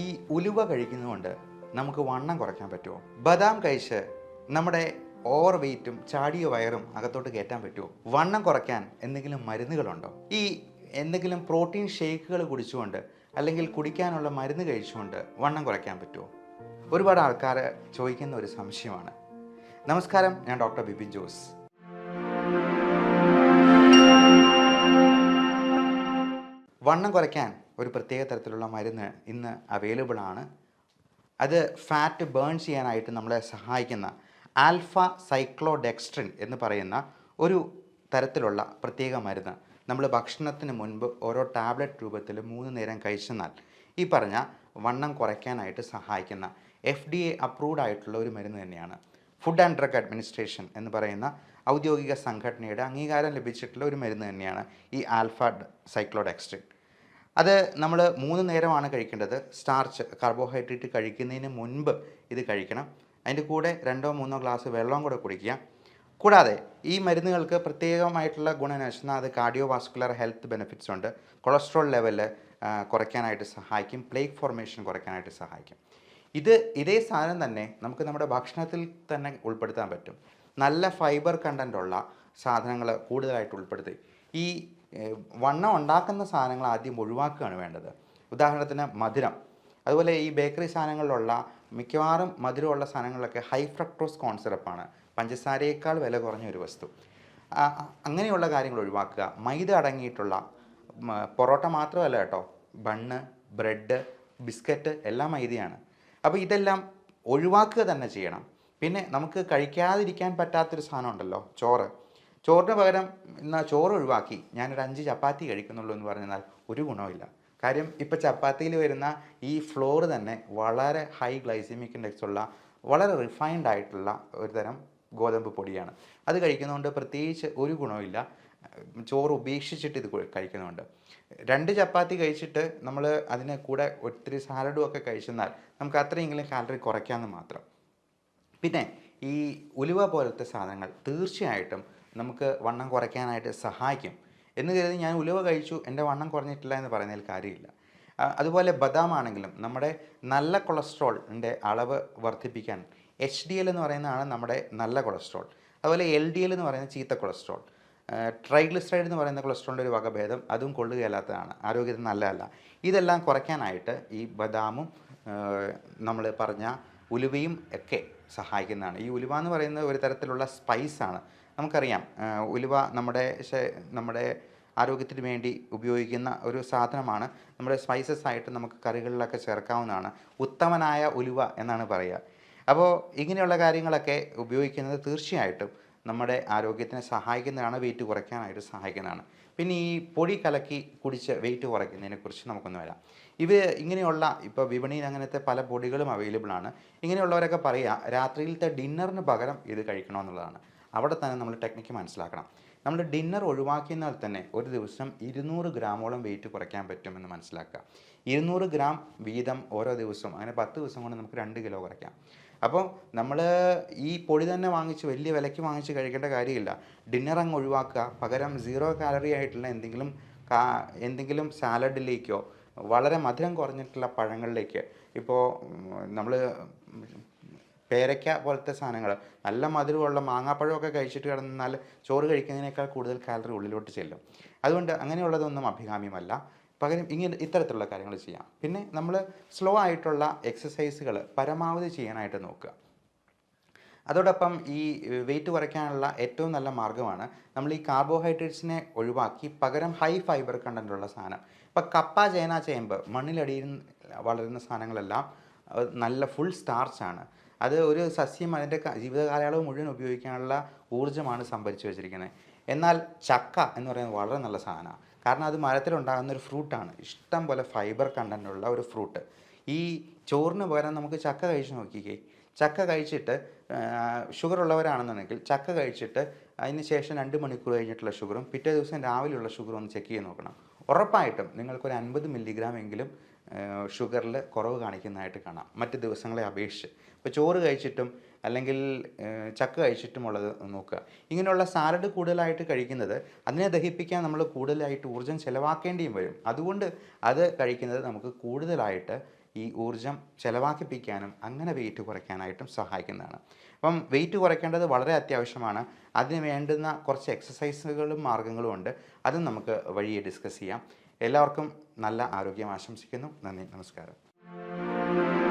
ഈ ഉലുവ കഴിക്കുന്നതുകൊണ്ട് നമുക്ക് വണ്ണം കുറയ്ക്കാൻ പറ്റുമോ? ബദാം കഴിച്ച് നമ്മുടെ ഓവർ വെയ്റ്റും ചാടിയ വയറും അകത്തോട്ട് കയറ്റാൻ പറ്റുമോ? വണ്ണം കുറയ്ക്കാൻ എന്തെങ്കിലും മരുന്നുകളുണ്ടോ? ഈ എന്തെങ്കിലും പ്രോട്ടീൻ ഷേക്കുകൾ കുടിച്ചുകൊണ്ട് അല്ലെങ്കിൽ കുടിക്കാനുള്ള മരുന്ന് കഴിച്ചുകൊണ്ട് വണ്ണം കുറയ്ക്കാൻ പറ്റുമോ? ഒരുപാട് ആൾക്കാർ ചോദിക്കുന്ന ഒരു സംശയമാണ്. നമസ്കാരം, ഞാൻ ഡോക്ടർ ബിപിൻ ജോസ്. വണ്ണം കുറയ്ക്കാൻ ഒരു പ്രത്യേക തരത്തിലുള്ള മരുന്ന് ഇന്ന് അവൈലബിൾ ആണ്. അത് ഫാറ്റ് ബേൺ ചെയ്യാനായിട്ട് നമ്മളെ സഹായിക്കുന്ന ആൽഫ സൈക്ലോഡെക്സ്ട്രിൻ എന്ന് പറയുന്ന ഒരു തരത്തിലുള്ള പ്രത്യേക മരുന്ന് നമ്മൾ ഭക്ഷണത്തിന് മുൻപ് ഓരോ ടാബ്ലറ്റ് രൂപത്തിൽ 3 നേരം കഴിച്ചെന്നാൽ ഈ പറഞ്ഞ വണ്ണം കുറയ്ക്കാനായിട്ട് സഹായിക്കുന്ന FDA അപ്രൂവ്ഡ് ആയിട്ടുള്ള ഒരു മരുന്ന് തന്നെയാണ്. ഫുഡ് ആൻഡ് ഡ്രഗ് അഡ്മിനിസ്ട്രേഷൻ എന്ന് പറയുന്ന ഔദ്യോഗിക സംഘടനയുടെ അംഗീകാരം ലഭിച്ചിട്ടുള്ള ഒരു മരുന്ന് തന്നെയാണ് ഈ ആൽഫ സൈക്ലോഡെക്സ്ട്രിൻ. അത് നമ്മൾ 3 നേരമാണ് കഴിക്കേണ്ടത്. സ്റ്റാർച്ച്, കാർബോഹൈഡ്രേറ്റ് കഴിക്കുന്നതിന് മുൻപ് ഇത് കഴിക്കണം. അതിൻ്റെ കൂടെ 2-3 ഗ്ലാസ് വെള്ളം കൂടെ കുടിക്കുക. കൂടാതെ ഈ മരുന്നുകൾക്ക് പ്രത്യേകമായിട്ടുള്ള ഗുണം വെച്ചാൽ അത് കാർഡിയോ വാസ്കുലർ ഹെൽത്ത് ബെനിഫിറ്റ്സ് ഉണ്ട്. കൊളസ്ട്രോൾ ലെവൽ കുറയ്ക്കാനായിട്ട് സഹായിക്കും. പ്ലേക്ക് ഫോർമേഷൻ കുറയ്ക്കാനായിട്ട് സഹായിക്കും. ഇതേ സാധനം തന്നെ നമുക്ക് നമ്മുടെ ഭക്ഷണത്തിൽ തന്നെ ഉൾപ്പെടുത്താൻ പറ്റും. നല്ല ഫൈബർ കണ്ടൻ്റുള്ള സാധനങ്ങൾ കൂടുതലായിട്ട് ഉൾപ്പെടുത്തി ഈ വണ്ണം ഉണ്ടാക്കുന്ന സാധനങ്ങൾ ആദ്യം ഒഴിവാക്കുകയാണ് വേണ്ടത്. ഉദാഹരണത്തിന് മധുരം, അതുപോലെ ഈ ബേക്കറി സാധനങ്ങളിലുള്ള മിക്കവാറും മധുരമുള്ള സാധനങ്ങളിലൊക്കെ ഹൈ ഫ്രക്ടോസ് കോൺ സിറപ്പാണ്, പഞ്ചസാരയേക്കാൾ വില കുറഞ്ഞ ഒരു വസ്തു. അങ്ങനെയുള്ള കാര്യങ്ങൾ ഒഴിവാക്കുക. മൈദ അടങ്ങിയിട്ടുള്ള പൊറോട്ട മാത്രമല്ല കേട്ടോ, ബണ്ണ്, ബ്രെഡ്, ബിസ്ക്കറ്റ് എല്ലാം മൈദയാണ്. അപ്പോൾ ഇതെല്ലാം ഒഴിവാക്കുക തന്നെ ചെയ്യണം. പിന്നെ നമുക്ക് കഴിക്കാതിരിക്കാൻ പറ്റാത്തൊരു സാധനം ഉണ്ടല്ലോ, ചോറിന് പകരം എന്നാൽ ചോറ് ഒഴിവാക്കി ഞാനൊരു 5 ചപ്പാത്തി കഴിക്കുന്നുള്ളൂ എന്ന് പറഞ്ഞാൽ ഒരു ഗുണമില്ല. കാര്യം ഇപ്പോൾ ചപ്പാത്തിയിൽ വരുന്ന ഈ ഫ്ലോർ തന്നെ വളരെ ഹൈ ഗ്ലൈസമിക് ഇൻഡെക്സ് ഉള്ള വളരെ റിഫൈൻഡ് ആയിട്ടുള്ള ഒരു തരം ഗോതമ്പ് പൊടിയാണ്. അത് കഴിക്കുന്നതുകൊണ്ട് പ്രത്യേകിച്ച് ഒരു ഗുണമില്ല. ചോറ് ഉപേക്ഷിച്ചിട്ട് ഇത് കഴിക്കുന്നുണ്ട്. 2 ചപ്പാത്തി കഴിച്ചിട്ട് നമ്മൾ അതിന് കൂടെ ഒത്തിരി സാലഡും ഒക്കെ കഴിച്ചെന്നാൽ നമുക്ക് അത്രയെങ്കിലും കാലറി കുറയ്ക്കാമെന്ന് മാത്രം. പിന്നെ ഈ ഉലുവ പോലത്തെ സാധനങ്ങൾ തീർച്ചയായിട്ടും നമുക്ക് വണ്ണം കുറയ്ക്കാനായിട്ട് സഹായിക്കും എന്ന് കരുതി ഞാൻ ഉലുവ കഴിച്ചു എൻ്റെ വണ്ണം കുറഞ്ഞിട്ടില്ല എന്ന് പറയുന്നതിൽ കാര്യമില്ല. അതുപോലെ ബദാം ആണെങ്കിലും നമ്മുടെ നല്ല കൊളസ്ട്രോളിൻ്റെ അളവ് വർദ്ധിപ്പിക്കാൻ HDL എന്ന് പറയുന്നതാണ് നമ്മുടെ നല്ല കൊളസ്ട്രോൾ. അതുപോലെ LDL എന്ന് പറയുന്ന ചീത്ത കൊളസ്ട്രോൾ, ട്രൈഗ്ലിസറൈഡ് എന്ന് പറയുന്ന കൊളസ്ട്രോളിൻ്റെ ഒരു വകഭേദം, അതും കൊള്ളുകയില്ലാത്തതാണ്, ആരോഗ്യത്തിന് നല്ലതല്ല. ഇതെല്ലാം കുറയ്ക്കാനായിട്ട് ഈ ബദാമും നമ്മൾ പറഞ്ഞ ഉലുവയും ഒക്കെ സഹായിക്കുന്നതാണ്. ഈ ഉലുവ എന്ന് പറയുന്നത് ഒരു തരത്തിലുള്ള സ്പൈസാണ്. നമുക്കറിയാം ഉലുവ നമ്മുടെ ആരോഗ്യത്തിന് വേണ്ടി ഉപയോഗിക്കുന്ന ഒരു സാധനമാണ്. നമ്മുടെ സ്പൈസസ് ആയിട്ട് നമുക്ക് കറികളിലൊക്കെ ചേർക്കാവുന്നതാണ്. ഉത്തമനായ ഉലുവ എന്നാണ് പറയുക. അപ്പോൾ ഇങ്ങനെയുള്ള കാര്യങ്ങളൊക്കെ ഉപയോഗിക്കുന്നത് തീർച്ചയായിട്ടും നമ്മുടെ ആരോഗ്യത്തിനെ സഹായിക്കുന്നതാണ്, വെയിറ്റ് കുറയ്ക്കാനായിട്ട് സഹായിക്കുന്നതാണ്. പിന്നെ ഈ പൊടി കലക്കി കുടിച്ച് വെയിറ്റ് കുറയ്ക്കുന്നതിനെക്കുറിച്ച് നമുക്കൊന്ന് വരാം. ഇങ്ങനെയുള്ള ഇപ്പോൾ വിപണിയിൽ അങ്ങനത്തെ പല പൊടികളും അവൈലബിൾ ആണ്. ഇങ്ങനെയുള്ളവരൊക്കെ പറയുക രാത്രിയിലത്തെ ഡിന്നറിന് പകരം ഇത് കഴിക്കണമെന്നുള്ളതാണ്. അവിടെ തന്നെ നമ്മൾ ടെക്നിക്ക് മനസ്സിലാക്കണം. നമ്മൾ ഡിന്നർ ഒഴിവാക്കിയെന്നാൽ തന്നെ ഒരു ദിവസം 200 ഗ്രാമോളം വെയിറ്റ് കുറയ്ക്കാൻ പറ്റുമെന്ന് മനസ്സിലാക്കുക. 200 ഗ്രാം വീതം ഓരോ ദിവസവും, അങ്ങനെ 10 ദിവസം കൊണ്ട് നമുക്ക് 2 കിലോ കുറയ്ക്കാം. അപ്പോൾ നമ്മൾ ഈ പൊടി തന്നെ വാങ്ങിച്ച് വലിയ വിലയ്ക്ക് വാങ്ങിച്ച് കഴിക്കേണ്ട കാര്യമില്ല. ഡിന്നർ അങ്ങ് ഒഴിവാക്കുക. പകരം 0 കാലറി ആയിട്ടുള്ള എന്തെങ്കിലും സാലഡിലേക്കോ വളരെ മധുരം കുറഞ്ഞിട്ടുള്ള പഴങ്ങളിലേക്ക്, ഇപ്പോൾ നമ്മൾ പേരയ്ക്ക പോലത്തെ സാധനങ്ങൾ, നല്ല മധുരമുള്ള മാങ്ങാപ്പഴമൊക്കെ കഴിച്ചിട്ട് കിടന്നാൽ ചോറ് കഴിക്കുന്നതിനേക്കാൾ കൂടുതൽ കാലറി ഉള്ളിലോട്ട് ചെല്ലും. അതുകൊണ്ട് അങ്ങനെയുള്ളതൊന്നും അഭികാമ്യമല്ല. പകരം ഇത്തരത്തിലുള്ള കാര്യങ്ങൾ ചെയ്യാം. പിന്നെ നമ്മൾ സ്ലോ ആയിട്ടുള്ള എക്സസൈസുകൾ പരമാവധി ചെയ്യാനായിട്ട് നോക്കുക. അതോടൊപ്പം ഈ വെയിറ്റ് കുറയ്ക്കാനുള്ള ഏറ്റവും നല്ല മാർഗ്ഗമാണ് നമ്മൾ ഈ കാർബോഹൈഡ്രേറ്റ്സിനെ ഒഴിവാക്കി പകരം ഹൈ ഫൈബർ കണ്ടൻ്റുള്ള സാധനം. ഇപ്പോൾ കപ്പ, ചേന, ചേമ്പ്, മണ്ണിലടിയിൽ വളരുന്ന സാധനങ്ങളെല്ലാം നല്ല ഫുൾ സ്റ്റാർച്ചാണ്. അത് ഒരു സസ്യം അതിൻ്റെ ജീവിതകാലയളവ് മുഴുവൻ ഉപയോഗിക്കാനുള്ള ഊർജ്ജമാണ് സംഭരിച്ചു വെച്ചിരിക്കുന്നത്. എന്നാൽ ചക്ക എന്ന് പറയുന്നത് വളരെ നല്ല സാധനമാണ്. കാരണം അത് മരത്തിലുണ്ടാകുന്ന ഒരു ഫ്രൂട്ടാണ്, ഇഷ്ടം പോലെ ഫൈബർ കണ്ടൻ്റുള്ള ഒരു ഫ്രൂട്ട്. ഈ ചോറിന് പകരം നമുക്ക് ചക്ക കഴിച്ച് നോക്കിക്കേ. ചക്ക കഴിച്ചിട്ട് ഷുഗർ ഉള്ളവരാണെന്നുണ്ടെങ്കിൽ ചക്ക കഴിച്ചിട്ട് അതിന് ശേഷം 2 മണിക്കൂർ കഴിഞ്ഞിട്ടുള്ള ഷുഗറും പിറ്റേ ദിവസം രാവിലെയുള്ള ഷുഗറും ഒന്ന് ചെക്ക് ചെയ്ത് നോക്കണം. ഉറപ്പായിട്ടും നിങ്ങൾക്കൊരു 50 മില്ലിഗ്രാം എങ്കിലും ഷുഗറിൽ കുറവ് കാണിക്കുന്നതായിട്ട് കാണാം മറ്റ് ദിവസങ്ങളെ അപേക്ഷിച്ച്. ഇപ്പോൾ ചോറ് കഴിച്ചിട്ടും അല്ലെങ്കിൽ ചക്ക കഴിച്ചിട്ടുമുള്ളത് നോക്കുക. ഇങ്ങനെയുള്ള സാലഡ് കൂടുതലായിട്ട് കഴിക്കുന്നത് അതിനെ ദഹിപ്പിക്കാൻ നമ്മൾ കൂടുതലായിട്ട് ഊർജ്ജം ചിലവാക്കേണ്ടിയും വരും. അതുകൊണ്ട് അത് കഴിക്കുന്നത് നമുക്ക് കൂടുതലായിട്ട് ഈ ഊർജ്ജം ചിലവാക്കിപ്പിക്കാനും അങ്ങനെ വെയിറ്റ് കുറയ്ക്കാനായിട്ടും സഹായിക്കുന്നതാണ്. അപ്പം വെയിറ്റ് കുറയ്ക്കേണ്ടത് വളരെ അത്യാവശ്യമാണ്. അതിന് വേണ്ടുന്ന കുറച്ച് എക്സസൈസുകളും മാർഗ്ഗങ്ങളും ഉണ്ട്. അതും നമുക്ക് വഴിയെ ഡിസ്കസ് ചെയ്യാം. എല്ലാവർക്കും നല്ല ആരോഗ്യം ആശംസിക്കുന്നു. നന്ദി, നമസ്കാരം.